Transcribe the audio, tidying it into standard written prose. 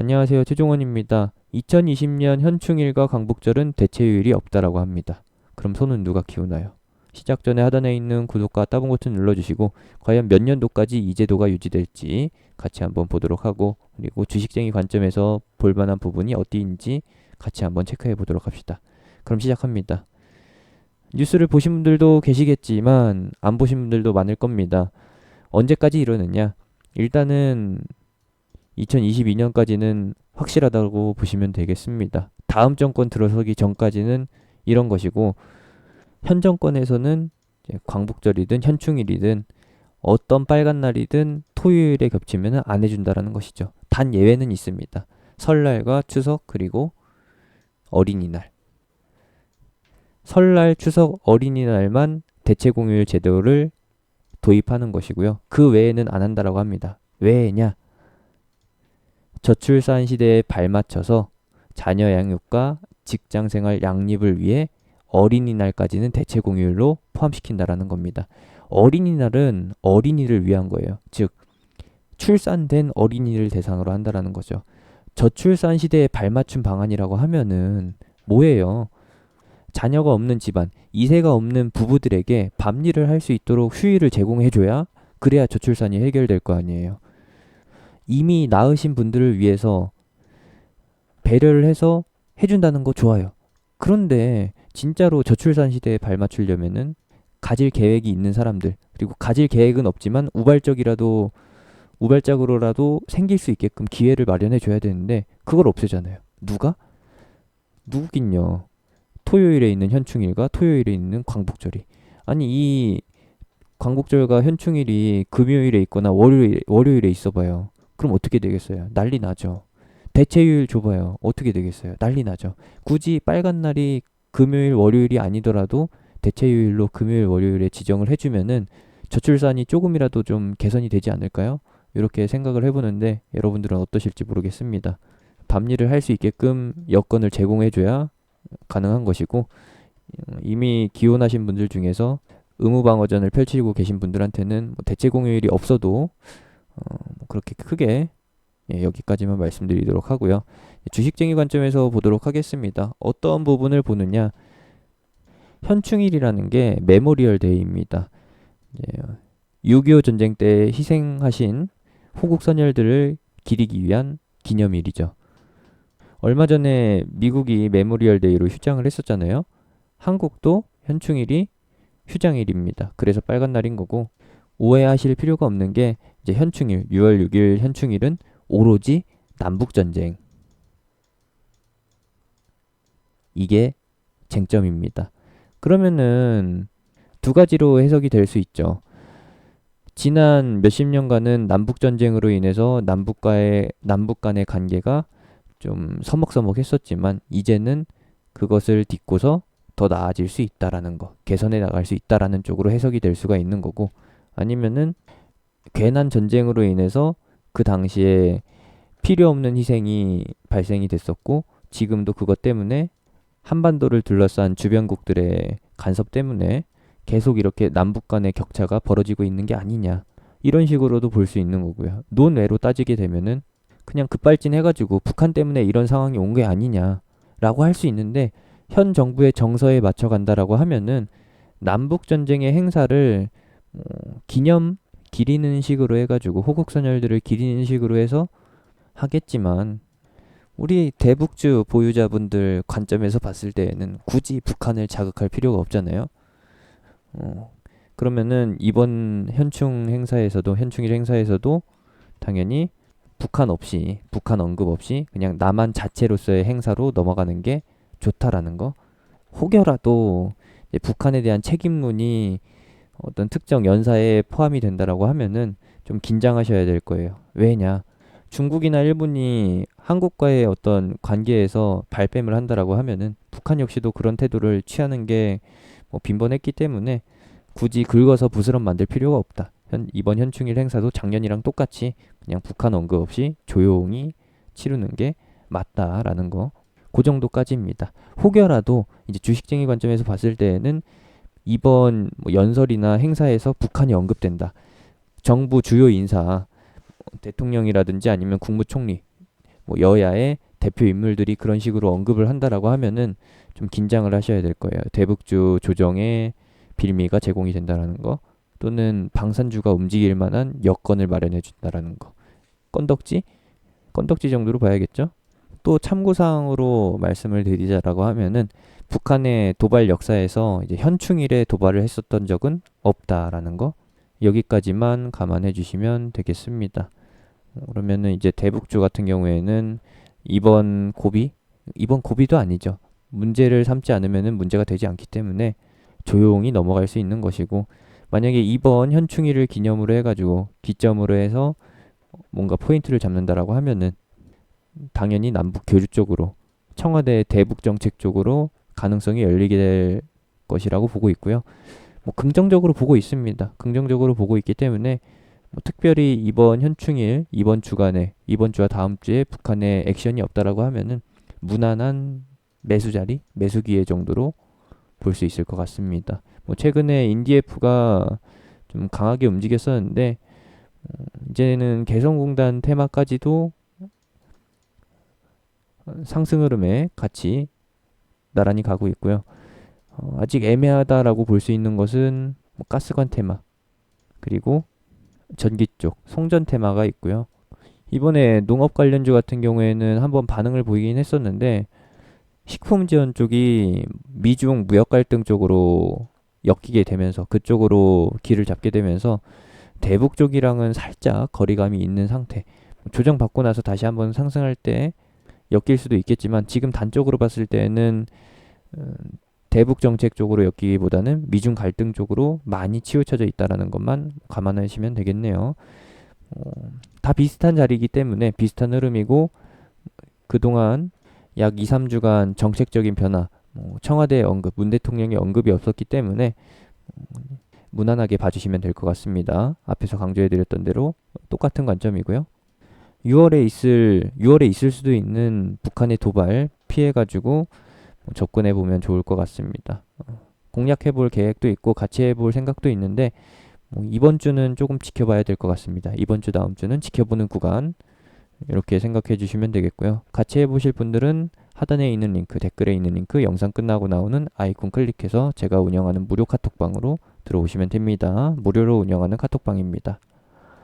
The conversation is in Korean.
안녕하세요. 최종원입니다. 2020년 현충일과 광복절은 대체휴일이 없다라고 합니다. 그럼 손은 누가 키우나요? 시작 전에 하단에 있는 구독과 따봉 버튼 눌러주시고 과연 몇 년도까지 이 제도가 유지될지 같이 한번 보도록 하고, 그리고 주식쟁이 관점에서 볼만한 부분이 어디인지 같이 한번 체크해 보도록 합시다. 그럼 시작합니다. 뉴스를 보신 분들도 계시겠지만 안 보신 분들도 많을 겁니다. 언제까지 이러느냐? 일단은 2022년까지는 확실하다고 보시면 되겠습니다. 다음 정권 들어서기 전까지는 이런 것이고, 현 정권에서는 이제 광복절이든 현충일이든 어떤 빨간 날이든 토요일에 겹치면 안 해준다라는 것이죠. 단 예외는 있습니다. 설날과 추석, 그리고 어린이날. 설날, 추석, 어린이날만 대체 공휴일 제도를 도입하는 것이고요. 그 외에는 안 한다라고 합니다. 왜냐? 저출산 시대에 발맞춰서 자녀 양육과 직장 생활 양립을 위해 어린이날까지는 대체 공휴일로 포함시킨다라는 겁니다. 어린이날은 어린이를 위한 거예요. 즉, 출산된 어린이를 대상으로 한다라는 거죠. 저출산 시대에 발맞춘 방안이라고 하면은 뭐예요? 자녀가 없는 집안, 이세가 없는 부부들에게 밥일을 할 수 있도록 휴일을 제공해줘야, 그래야 저출산이 해결될 거 아니에요. 이미 낳으신 분들을 위해서 배려를 해서 해준다는 거 좋아요. 그런데 진짜로 저출산 시대에 발맞추려면은 가질 계획이 있는 사람들, 그리고 가질 계획은 없지만 우발적으로라도 생길 수 있게끔 기회를 마련해 줘야 되는데 그걸 없애잖아요. 누가? 누구긴요. 토요일에 있는 현충일과 토요일에 있는 광복절이. 아니, 이 광복절과 현충일이 금요일에 있거나 월요일에 있어 봐요. 그럼 어떻게 되겠어요? 난리 나죠. 대체휴일 줘봐요. 어떻게 되겠어요? 난리 나죠. 굳이 빨간 날이 금요일, 월요일이 아니더라도 대체휴일로 금요일, 월요일에 지정을 해주면은 저출산이 조금이라도 좀 개선이 되지 않을까요? 이렇게 생각을 해보는데 여러분들은 어떠실지 모르겠습니다. 밤일을 할 수 있게끔 여건을 제공해줘야 가능한 것이고, 이미 기혼하신 분들 중에서 의무방어전을 펼치고 계신 분들한테는 뭐 대체 공휴일이 없어도 그렇게 크게, 여기까지만 말씀드리도록 하고요. 주식쟁이 관점에서 보도록 하겠습니다. 어떤 부분을 보느냐? 현충일이라는 게 메모리얼 데이입니다. 6.25 전쟁 때 희생하신 호국 선열들을 기리기 위한 기념일이죠. 얼마 전에 미국이 메모리얼 데이로 휴장을 했었잖아요. 한국도 현충일이 휴장일입니다. 그래서 빨간 날인 거고, 오해하실 필요가 없는 게 이제 현충일, 6월 6일 현충일은 오로지 남북전쟁. 이게 쟁점입니다. 그러면은 두 가지로 해석이 될 수 있죠. 지난 몇십 년간은 남북전쟁으로 인해서 남북 간의 관계가 좀 서먹서먹했었지만 이제는 그것을 딛고서 더 나아질 수 있다라는 거, 개선해 나갈 수 있다라는 쪽으로 해석이 될 수가 있는 거고, 아니면은 괜한 전쟁으로 인해서 그 당시에 필요 없는 희생이 발생이 됐었고, 지금도 그것 때문에 한반도를 둘러싼 주변국들의 간섭 때문에 계속 이렇게 남북 간의 격차가 벌어지고 있는 게 아니냐, 이런 식으로도 볼 수 있는 거고요. 논외로 따지게 되면은 그냥 급발진해가지고 북한 때문에 이런 상황이 온 게 아니냐라고 할 수 있는데, 현 정부의 정서에 맞춰 간다라고 하면은 남북 전쟁의 행사를 기념 기리는 식으로 해가지고 호국선열들을 기리는 식으로 해서 하겠지만, 우리 대북주 보유자분들 관점에서 봤을 때에는 굳이 북한을 자극할 필요가 없잖아요. 그러면은 이번 현충일 행사에서도 당연히 북한 없이, 북한 언급 없이 그냥 남한 자체로서의 행사로 넘어가는 게 좋다라는 거. 혹여라도 이제 북한에 대한 책임론이 어떤 특정 연사에 포함이 된다라고 하면은 좀 긴장하셔야 될 거예요. 왜냐? 중국이나 일본이 한국과의 어떤 관계에서 발뺌을 한다라고 하면은 북한 역시도 그런 태도를 취하는 게 뭐 빈번했기 때문에 굳이 긁어서 부스럼 만들 필요가 없다. 이번 현충일 행사도 작년이랑 똑같이 그냥 북한 언급 없이 조용히 치르는 게 맞다라는 거. 그 정도까지입니다. 혹여라도 이제 주식쟁이 관점에서 봤을 때에는 이번 뭐 연설이나 행사에서 북한이 언급된다. 정부 주요 인사, 대통령이라든지 아니면 국무총리, 뭐 여야의 대표 인물들이 그런 식으로 언급을 한다라고 하면은 좀 긴장을 하셔야 될 거예요. 대북주 조정에 빌미가 제공이 된다라는 거, 또는 방산주가 움직일 만한 여건을 마련해 준다라는 거. 건덕지? 건덕지 정도로 봐야겠죠? 또 참고사항으로 말씀을 드리자라고 하면은 북한의 도발 역사에서 이제 현충일에 도발을 했었던 적은 없다라는 거, 여기까지만 감안해 주시면 되겠습니다. 그러면은 이제 대북주 같은 경우에는 이번 고비도 아니죠. 문제를 삼지 않으면은 문제가 되지 않기 때문에 조용히 넘어갈 수 있는 것이고, 만약에 이번 현충일을 기념으로 해가지고 기점으로 해서 뭔가 포인트를 잡는다라고 하면은 당연히 남북 교류 쪽으로, 청와대 대북 정책 쪽으로 가능성이 열리게 될 것이라고 보고 있고요. 뭐 긍정적으로 보고 있습니다. 긍정적으로 보고 있기 때문에 뭐 특별히 이번 현충일, 이번 주간에, 이번 주와 다음 주에 북한의 액션이 없다라고 하면은 무난한 매수 자리, 매수 기회 정도로 볼 수 있을 것 같습니다. 뭐 최근에 인디에프가 좀 강하게 움직였었는데 이제는 개성공단 테마까지도 상승 흐름에 같이 나란히 가고 있고요. 아직 애매하다라고 볼 수 있는 것은 뭐 가스관 테마, 그리고 전기 쪽 송전 테마가 있고요. 이번에 농업 관련주 같은 경우에는 한번 반응을 보이긴 했었는데 식품 지원 쪽이 미중 무역 갈등 쪽으로 엮이게 되면서, 그쪽으로 길을 잡게 되면서 대북 쪽이랑은 살짝 거리감이 있는 상태. 조정 받고 나서 다시 한번 상승할 때 엮일 수도 있겠지만 지금 단적으로 봤을 때는 대북 정책 쪽으로 엮이기보다는 미중 갈등 쪽으로 많이 치우쳐져 있다라는 것만 감안하시면 되겠네요. 다 비슷한 자리이기 때문에 비슷한 흐름이고, 그동안 약 2, 3주간 정책적인 변화, 청와대의 언급, 문 대통령의 언급이 없었기 때문에 무난하게 봐주시면 될 것 같습니다. 앞에서 강조해드렸던 대로 똑같은 관점이고요. 6월에 있을 수도 있는 북한의 도발 피해가지고 접근해 보면 좋을 것 같습니다. 공략해 볼 계획도 있고 같이 해볼 생각도 있는데 이번 주는 조금 지켜봐야 될 것 같습니다. 이번 주 다음 주는 지켜보는 구간, 이렇게 생각해 주시면 되겠고요. 같이 해보실 분들은 하단에 있는 링크, 댓글에 있는 링크, 영상 끝나고 나오는 아이콘 클릭해서 제가 운영하는 무료 카톡방으로 들어오시면 됩니다. 무료로 운영하는 카톡방입니다.